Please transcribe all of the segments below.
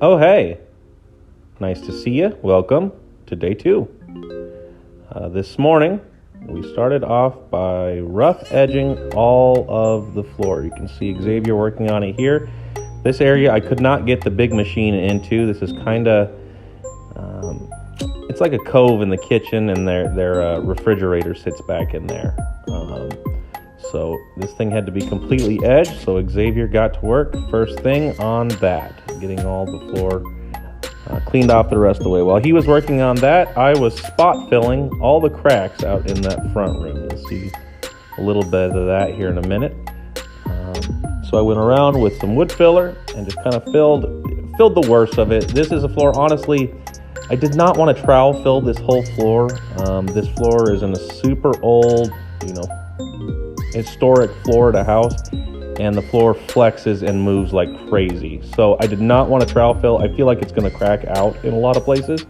Oh, hey. Nice to see you. Welcome to day 2. This morning, we started off by rough edging all of the floor. You can see Xavier working on it here. This area I could not get the big machine into. This is kind of, it's like a cove in the kitchen, and their refrigerator sits back in there. So this thing had to be completely edged, so Xavier got to work first thing on that, getting all the floor cleaned off the rest of the way. While he was working on that, I was spot filling all the cracks out in that front room. You'll see a little bit of that here in a minute. So I went around with some wood filler and just kind of filled the worst of it. This is a floor, honestly, I did not want to trowel fill this whole floor. This floor is in a super old, historic Florida house, and the floor flexes and moves like crazy. So I did not want to trowel fill. I feel like it's going to crack out in a lot of places.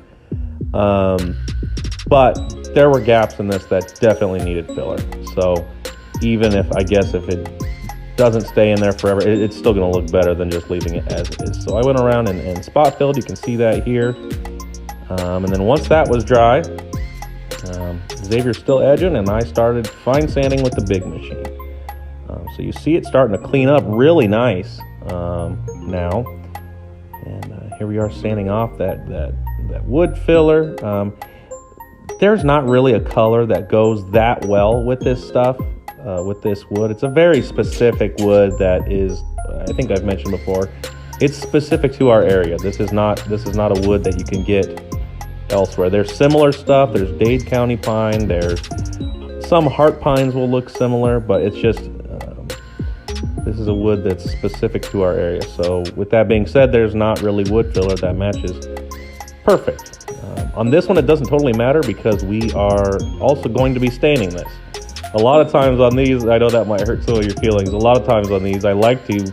But there were gaps in this that definitely needed filler. So even if it doesn't stay in there forever, it's still going to look better than just leaving it as it is. So I went around and spot filled. You can see that here. And then once that was dry, Xavier's still edging, and I started fine sanding with the big machine. So you see it starting to clean up really nice now. And here we are sanding off that wood filler. There's not really a color that goes that well with this stuff, with this wood. It's a very specific wood that is, I think I've mentioned before, it's specific to our area. This is not a wood that you can get elsewhere. There's similar stuff. There's Dade County pine. There's some heart pines will look similar, but it's just this is a wood that's specific to our area. So with that being said, there's not really wood filler that matches perfect. On this one, it doesn't totally matter because we are also going to be staining this. A lot of times on these, I know that might hurt some of your feelings. A lot of times on these, I like to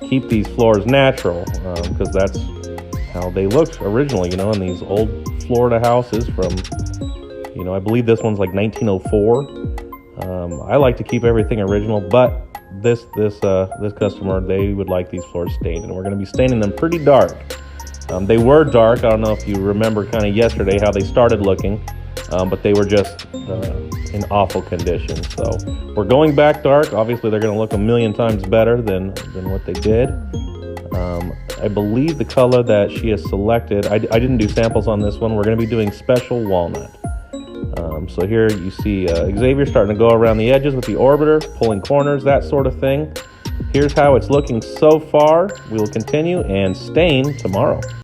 keep these floors natural because that's how they looked originally, in these old Florida houses from, I believe this one's like 1904. I like to keep everything original, but this customer, they would like these floors stained, and we're going to be staining them pretty dark. They were dark. I don't know if you remember kind of yesterday how they started looking, but they were just in awful condition. So we're going back dark. Obviously, they're going to look a million times better than what they did. I believe the color that she has selected, I didn't do samples on this one. We're going to be doing special walnut. So here you see Xavier starting to go around the edges with the orbiter, pulling corners, that sort of thing. Here's how it's looking so far. We will continue and stain tomorrow.